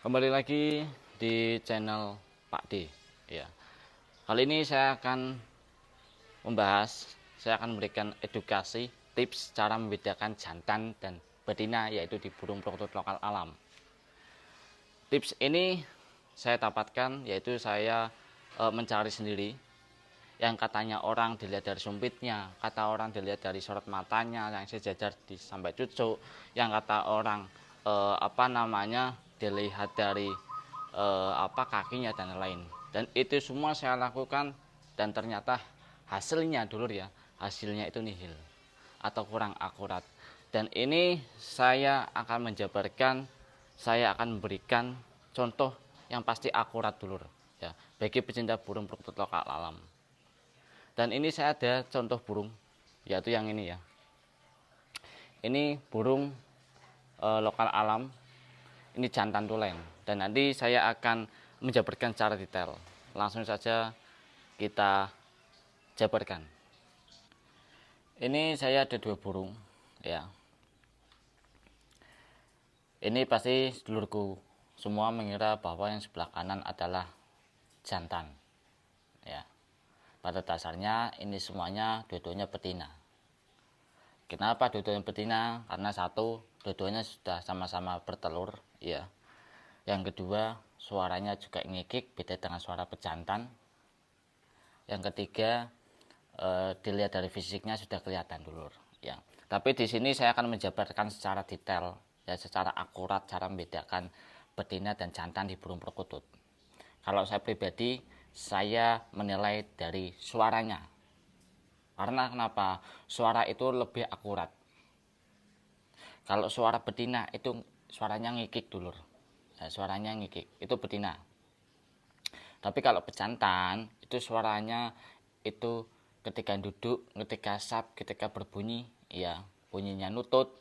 Kembali lagi di channel Pak D. Ya, kali ini saya akan memberikan edukasi tips cara membedakan jantan dan betina, yaitu di burung perkutut lokal alam. Tips ini saya dapatkan, yaitu saya mencari sendiri. Yang katanya orang dilihat dari sumpitnya, kata orang dilihat dari sorot matanya yang sejajar sampai cucuk, yang kata orang dilihat dari kakinya dan lain. Dan itu semua saya lakukan dan ternyata hasilnya hasilnya itu nihil atau kurang akurat. Dan ini saya akan memberikan contoh yang pasti akurat dulur ya, bagi pecinta burung perkutut lokal alam. Dan ini saya ada contoh burung, yaitu yang ini ya. Ini burung lokal alam, ini jantan tulen. Dan nanti saya akan menjabarkan secara detail. Langsung saja kita jabarkan. Ini saya ada dua burung ya. Ini pasti sedulurku semua mengira bahwa yang sebelah kanan adalah jantan ya. Pada dasarnya ini semuanya dua-duanya betina. Kenapa dua-duanya betina? Karena satu, dua-duanya sudah sama-sama bertelur ya. Yang kedua, suaranya juga ngikik, beda dengan suara pejantan. Yang ketiga, dilihat dari fisiknya sudah kelihatan dulur ya. Tapi di sini saya akan menjabarkan secara detail ya, secara akurat cara membedakan betina dan jantan di burung perkutut. Kalau saya pribadi, saya menilai dari suaranya. Karena kenapa? Suara itu lebih akurat. Kalau suara betina itu suaranya ngikik dulur. Ya, suaranya ngikik, itu betina. Tapi kalau pejantan itu suaranya itu ketika duduk, ketika sap, ketika berbunyi, ya bunyinya nutut,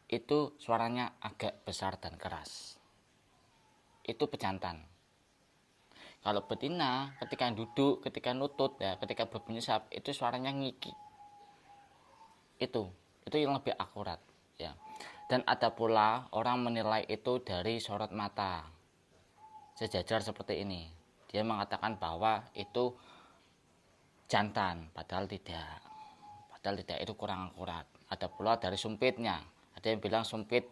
itu suaranya agak besar dan keras. Itu pejantan. Kalau betina ketika duduk, ketika nutut ya, ketika berbunyi sap, itu suaranya ngikik. Itu yang lebih akurat ya. Dan ada pula orang menilai itu dari sorot mata. Sejajar seperti ini. Dia mengatakan bahwa itu jantan, padahal tidak. Padahal tidak, itu kurang akurat. Ada pula dari sumpitnya. Ada yang bilang sumpit,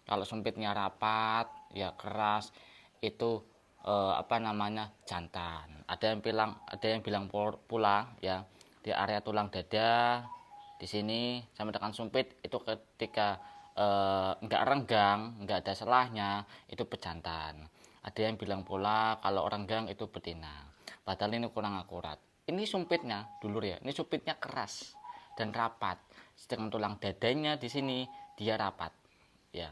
kalau sumpitnya rapat, ya keras, itu jantan. Ada yang bilang pula ya, di area tulang dada di sini sama dengan sumpit itu ketika enggak renggang, enggak ada selahnya, itu pejantan. Ada yang bilang pula kalau renggang itu betina. Padahal ini kurang akurat. Ini sumpitnya dulur ya, ini sumpitnya keras dan rapat. Sedangkan tulang dadanya di sini dia rapat ya.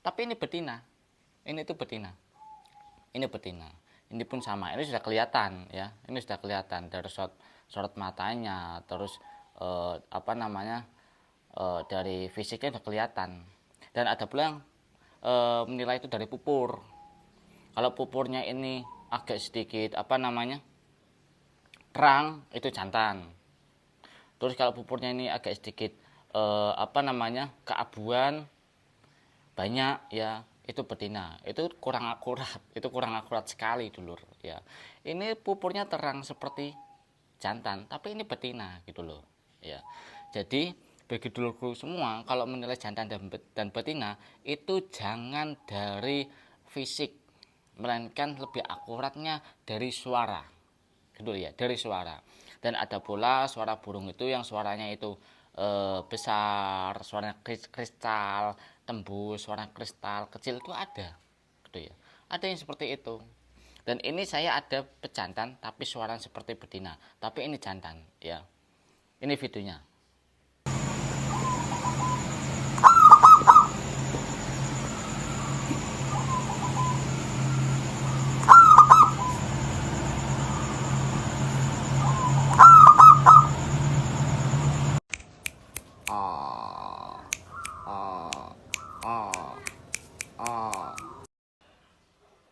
Tapi ini betina. Ini betina. Ini pun sama. Ini sudah kelihatan ya. Ini sudah kelihatan dari sorot matanya, terus dari fisiknya sudah kelihatan. Dan ada pula yang menilai itu dari pupur. Kalau pupurnya ini agak sedikit terang, itu jantan. Terus kalau pupurnya ini agak sedikit keabuan banyak ya, itu betina. Itu kurang akurat sekali dulur ya. Ini pupurnya terang seperti jantan, tapi ini betina gitu loh ya. Jadi bagi dulurku semua, kalau menilai jantan dan betina itu jangan dari fisik, melainkan lebih akuratnya dari suara gitu ya, dari suara. Dan ada pula suara burung itu yang suaranya itu besar, suara kristal, tembus, suara kristal kecil, itu ada gitu ya. Ada yang seperti itu. Dan ini saya ada pejantan tapi suaranya seperti betina, tapi ini jantan ya. Ini videonya.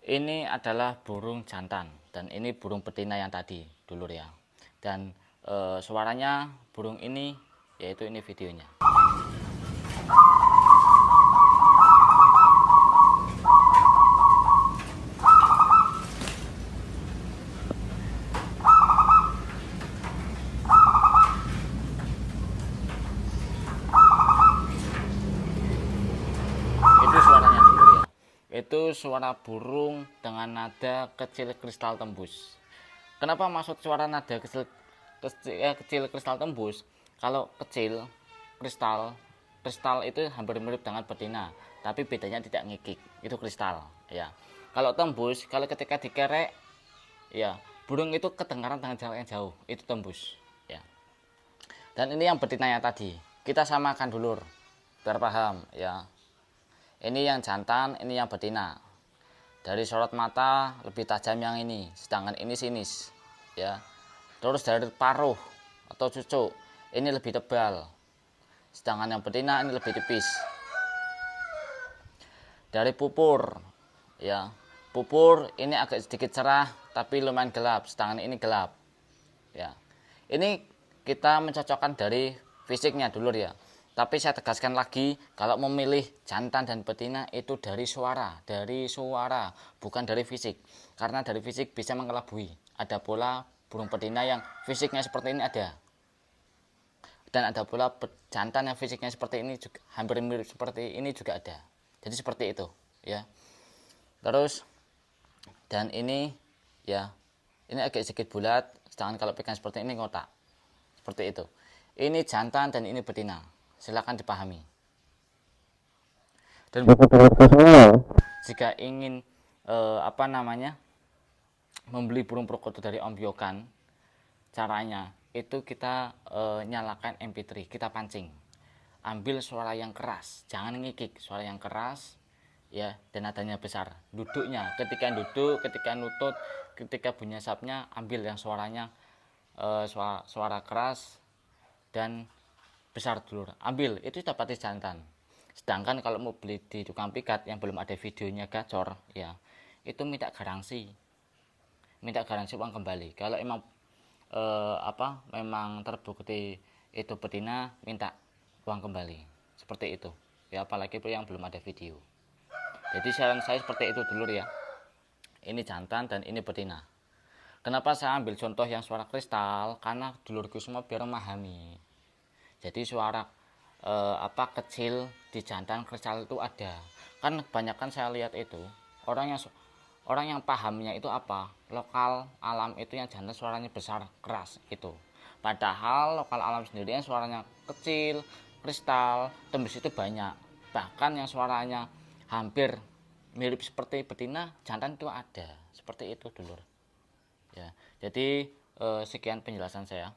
Ini adalah burung jantan dan ini burung betina yang tadi dulur ya. Dan suaranya burung ini, yaitu ini videonya. itu suara burung dengan nada kecil kristal tembus. Kenapa maksud suara nada kecil kristal tembus? Kalau kecil kristal, kristal itu hampir mirip dengan betina, tapi bedanya tidak ngikik, itu kristal ya. Kalau tembus, kalau ketika dikerek ya, burung itu kedengaran dengan jarak yang jauh, itu tembus ya. Dan ini yang betinanya tadi, kita samakan dulur biar paham ya. Ini yang jantan, ini yang betina. Dari sorot mata lebih tajam yang ini, sedangkan ini sinis ya. Terus dari paruh atau cucuk ini lebih tebal, sedangkan yang betina ini lebih tipis. Dari pupur ya, pupur ini agak sedikit cerah tapi lumayan gelap, sedangkan ini gelap ya. Ini kita mencocokkan dari fisiknya dulur ya. Tapi saya tegaskan lagi, kalau memilih jantan dan betina itu dari suara, bukan dari fisik. Karena dari fisik bisa mengelabui. Ada pula burung betina yang fisiknya seperti ini ada. Dan ada pula jantan yang fisiknya seperti ini juga, hampir mirip seperti ini juga ada. Jadi seperti itu, ya. Terus dan ini ya, ini agak sedikit bulat, sedangkan kalau pegang seperti ini kotak. Seperti itu. Ini jantan dan ini betina. Silakan dipahami. Dan jika ingin membeli burung perkutut dari Om Yogan, caranya itu kita nyalakan MP3, kita pancing, ambil suara yang keras, jangan ngikik, suara yang keras ya, dan nadanya besar. Duduknya, ketika duduk, ketika nutut, ketika bunyi sapnya, ambil yang suaranya suara keras dan besar dulur, ambil, itu dapati jantan. Sedangkan kalau mau beli di tukang pikat yang belum ada videonya gacor ya, itu minta garansi uang kembali. Kalau emang memang terbukti itu betina, minta uang kembali, seperti itu ya, apalagi yang belum ada video. Jadi saran saya seperti itu dulur ya. Ini jantan dan ini betina. Kenapa saya ambil contoh yang suara kristal? Karena dulurku semua biar memahami. Jadi suara kecil di jantan kristal itu ada. Kan kebanyakan saya lihat itu orang yang pahamnya itu apa? Lokal alam itu yang jantan suaranya besar, keras itu. Padahal lokal alam sendiri yang suaranya kecil, kristal, tembus itu banyak. Bahkan yang suaranya hampir mirip seperti betina, jantan itu ada. Seperti itu dulur. Ya. Jadi sekian penjelasan saya.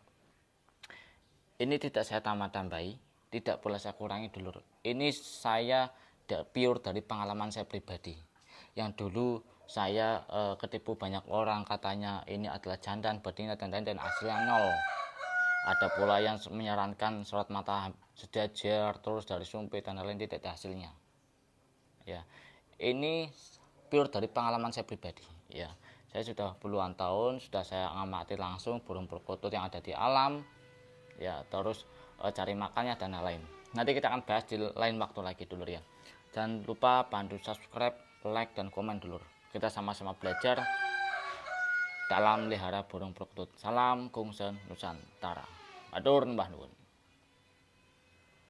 Ini tidak saya tambah-tambahi, tidak pula saya kurangi dulur. Ini saya pure dari pengalaman saya pribadi. Yang dulu saya ketipu banyak orang, katanya ini adalah jantan, betina dan lain-lain, dan hasilnya nol. Ada pula yang menyarankan sorot mata sejajar, terus dari sumpit dan lain-lain, tidak ada hasilnya. Ya, ini pure dari pengalaman saya pribadi. Ya, saya sudah puluhan tahun, sudah saya ngamati langsung burung perkutut yang ada di alam. Ya, terus cari makannya dan lain-lain. Nanti kita akan bahas di lain waktu lagi dulur ya. Jangan lupa bantu subscribe, like dan komen dulur. Kita sama-sama belajar dalam melihara burung perkutut. Salam Kungsen Nusantara. Matur Mbah Nuwun.